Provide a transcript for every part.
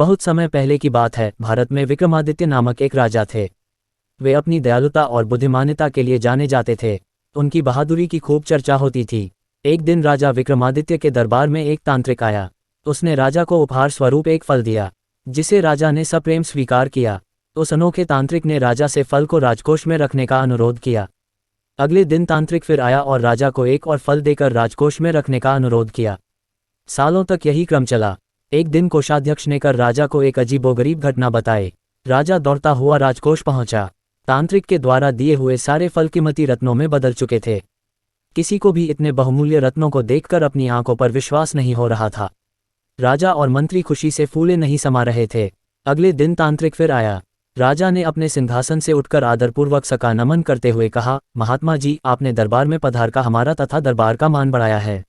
बहुत समय पहले की बात है, भारत में विक्रमादित्य नामक एक राजा थे। वे अपनी दयालुता और बुद्धिमानिता के लिए जाने जाते थे। उनकी बहादुरी की खूब चर्चा होती थी। एक दिन राजा विक्रमादित्य के दरबार में एक तांत्रिक आया। उसने राजा को उपहार स्वरूप एक फल दिया, जिसे राजा ने सप्रेम स्वीकार किया। उस अनोखे तांत्रिक ने राजा से फल को राजकोष में रखने का अनुरोध किया। अगले दिन तांत्रिक फिर आया और राजा को एक और फल देकर राजकोष में रखने का अनुरोध किया। सालों तक यही क्रम चला। एक दिन कोषाध्यक्ष ने कर राजा को एक अजीबोगरीब घटना बताई। राजा दौड़ता हुआ राजकोष पहुंचा। तांत्रिक के द्वारा दिए हुए सारे फल कीमती रत्नों में बदल चुके थे। किसी को भी इतने बहुमूल्य रत्नों को देखकर अपनी आंखों पर विश्वास नहीं हो रहा था। राजा और मंत्री खुशी से फूले नहीं समा रहे थे। अगले दिन तांत्रिक फिर आया। राजा ने अपने सिंहासन से उठकर आदरपूर्वक सका नमन करते हुए कहा, महात्मा जी, आपने दरबार में पधार का हमारा तथा दरबार का मान बढ़ाया है।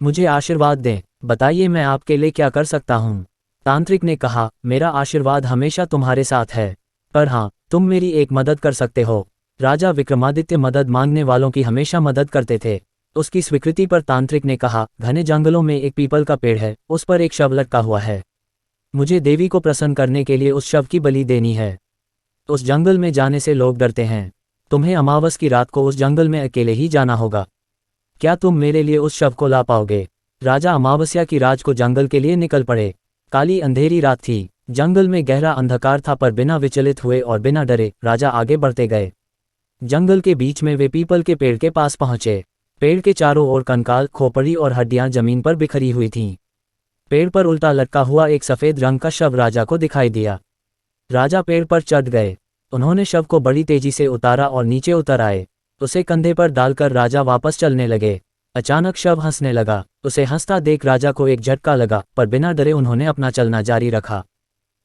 मुझे आशीर्वाद दें। बताइए मैं आपके लिए क्या कर सकता हूँ। तांत्रिक ने कहा, मेरा आशीर्वाद हमेशा तुम्हारे साथ है, पर हाँ, तुम मेरी एक मदद कर सकते हो। राजा विक्रमादित्य मदद मांगने वालों की हमेशा मदद करते थे। उसकी स्वीकृति पर तांत्रिक ने कहा, घने जंगलों में एक पीपल का पेड़ है, उस पर एक शव लटका हुआ है। मुझे देवी को प्रसन्न करने के लिए उस शव की बलि देनी है। उस जंगल में जाने से लोग डरते हैं। तुम्हें अमावस की रात को उस जंगल में अकेले ही जाना होगा। क्या तुम मेरे लिए उस शव को ला पाओगे? राजा अमावस्या की रात को जंगल के लिए निकल पड़े। काली अंधेरी रात थी। जंगल में गहरा अंधकार था, पर बिना विचलित हुए और बिना डरे राजा आगे बढ़ते गए। जंगल के बीच में वे पीपल के पेड़ के पास पहुंचे। पेड़ के चारों ओर कंकाल, खोपड़ी और हड्डियां जमीन पर बिखरी हुई थीं। पेड़ पर उल्टा लटका हुआ एक सफेद रंग का शव राजा को दिखाई दिया। राजा पेड़ पर चढ़ गए। उन्होंने शव को बड़ी तेजी से उतारा और नीचे उतर आए। उसे कंधे पर डालकर राजा वापस चलने लगे। अचानक शव हंसने लगा। उसे हंसता देख राजा को एक झटका लगा, पर बिना डरे उन्होंने अपना चलना जारी रखा।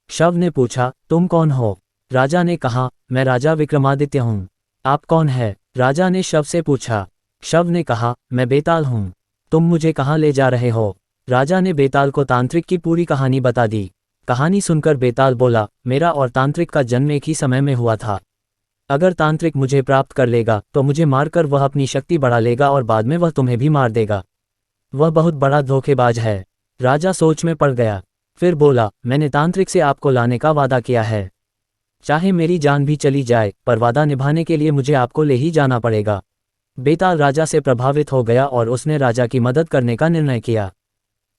शव ने पूछा, तुम कौन हो? राजा ने कहा, मैं राजा विक्रमादित्य हूँ। आप कौन है? राजा ने शव से पूछा। शव ने कहा, मैं बेताल हूँ। तुम मुझे कहाँ ले जा रहे हो? राजा ने बेताल को तांत्रिक की पूरी कहानी बता दी। कहानी सुनकर बेताल बोला, मेरा और तांत्रिक का जन्म एक ही समय में हुआ था। अगर तांत्रिक मुझे प्राप्त कर लेगा तो मुझे मारकर वह अपनी शक्ति बढ़ा लेगा और बाद में वह तुम्हें भी मार देगा। वह बहुत बड़ा धोखेबाज है। राजा सोच में पड़ गया। फिर बोला, मैंने तांत्रिक से आपको लाने का वादा किया है। चाहे मेरी जान भी चली जाए, पर वादा निभाने के लिए मुझे आपको ले ही जाना पड़ेगा। बेताल राजा से प्रभावित हो गया और उसने राजा की मदद करने का निर्णय किया।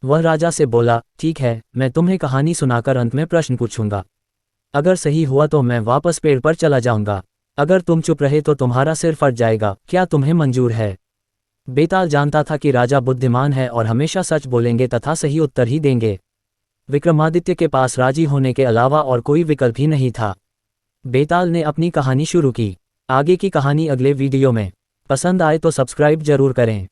वह राजा से बोला, ठीक है, मैं तुम्हें कहानी सुनाकर अंत में प्रश्न पूछूंगा। अगर सही हुआ तो मैं वापस पेड़ पर चला जाऊंगा। अगर तुम चुप रहे तो तुम्हारा सिर फट जाएगा। क्या तुम्हें मंजूर है? बेताल जानता था कि राजा बुद्धिमान है और हमेशा सच बोलेंगे तथा सही उत्तर ही देंगे। विक्रमादित्य के पास राजी होने के अलावा और कोई विकल्प ही नहीं था। बेताल ने अपनी कहानी शुरू की। आगे की कहानी अगले वीडियो में। पसंद आए तो सब्सक्राइब जरूर करें।